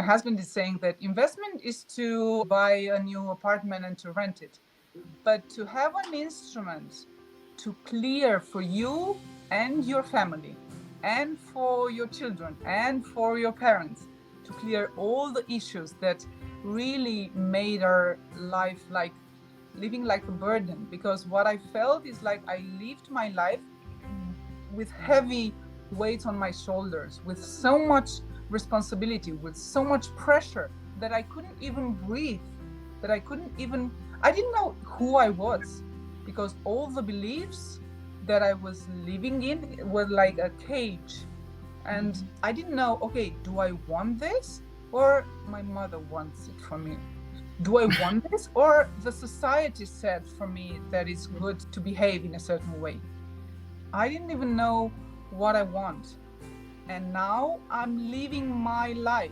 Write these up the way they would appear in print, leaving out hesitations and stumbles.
My husband is saying that investment is to buy a new apartment and to rent it. But to have an instrument to clear for you and your family and for your children and for your parents, to clear all the issues that really made our life like living like a burden. Because what I felt is like I lived my life with heavy weight on my shoulders, with so much responsibility, with so much pressure that I couldn't even breathe, that I didn't know who I was, because all the beliefs that I was living in were like a cage. And I didn't know, okay, do I want this or my mother wants it for me? Do I want this or the society said for me that it's good to behave in a certain way? I didn't even know what I want. And now I'm living my life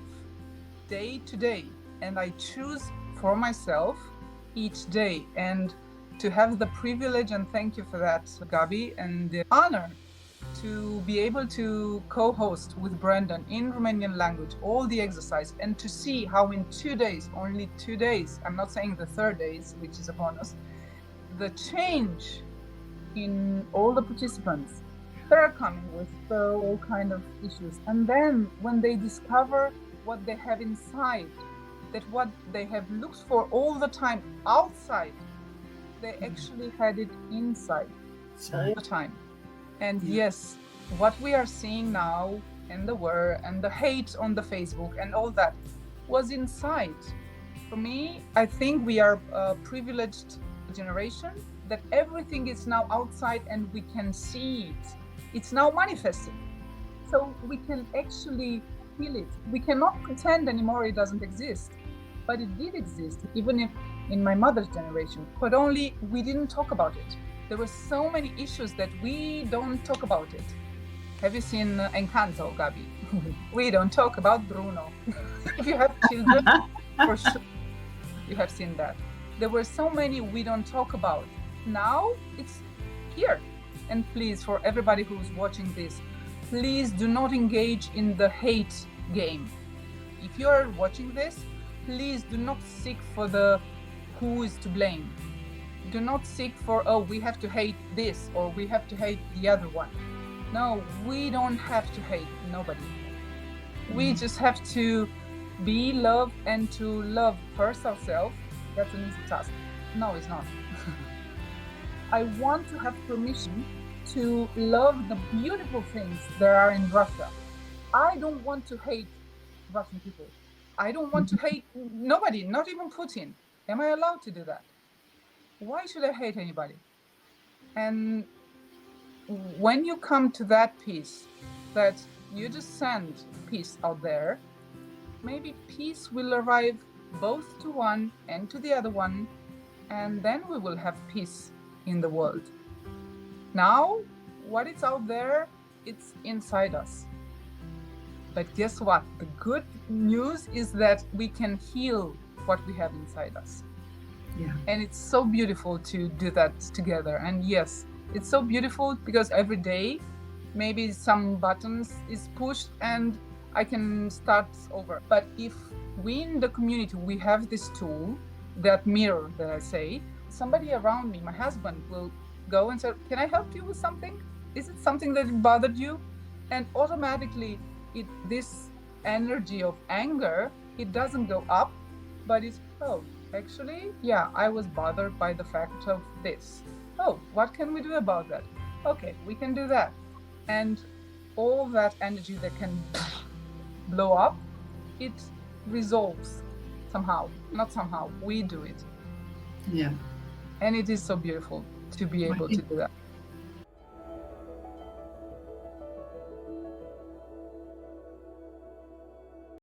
day to day, and I choose for myself each day. And to have the privilege, and thank you for that, Gabi, and the honor to be able to co-host with Brendan in Romanian language all the exercise, and to see how in 2 days, only 2 days, I'm not saying the third days, which is a bonus, the change in all the participants that are coming with all kind of issues. And then when they discover what they have inside, that what they have looked for all the time outside, they actually had it inside all the time. And yes, what we are seeing now and the war and the hate on the Facebook and all that was inside. For me, I think we are a privileged generation that everything is now outside and we can see it. It's now manifesting. So we can actually feel it. We cannot pretend anymore it doesn't exist. But it did exist, even if in my mother's generation, but only we didn't talk about it. There were so many issues that we don't talk about it. Have you seen Encanto, Gabi? We don't talk about Bruno. If you have children, for sure, you have seen that. There were so many we don't talk about. Now it's here. And please, for everybody who's watching this, please do not engage in the hate game. If you are watching this, please do not seek for the who is to blame. Do not seek for, oh, we have to hate this or we have to hate the other one. No, we don't have to hate nobody. We just have to be love and to love first ourselves. That's an easy task. No, it's not. I want to have permission to love the beautiful things there are in Russia. I don't want to hate Russian people. I don't want to hate nobody, not even Putin. Am I allowed to do that? Why should I hate anybody? And when you come to that peace, that you just send peace out there, maybe peace will arrive both to one and to the other one, and then we will have peace in the world. Now, what is out there, it's inside us. But guess what? The good news is that we can heal what we have inside us. Yeah. And it's so beautiful to do that together. And yes, it's so beautiful because every day, maybe some buttons is pushed and I can start over. But if we in the community, we have this tool, that mirror that I say, somebody around me, my husband, will go and say, can I help you with something? Is it something that bothered you? And automatically, this energy of anger, it doesn't go up, but it's, oh, actually, yeah, I was bothered by the fact of this. Oh, what can we do about that? Okay, we can do that. And all that energy that can blow up, it resolves somehow. Not somehow, we do it. Yeah. And it is so beautiful to be able to do that.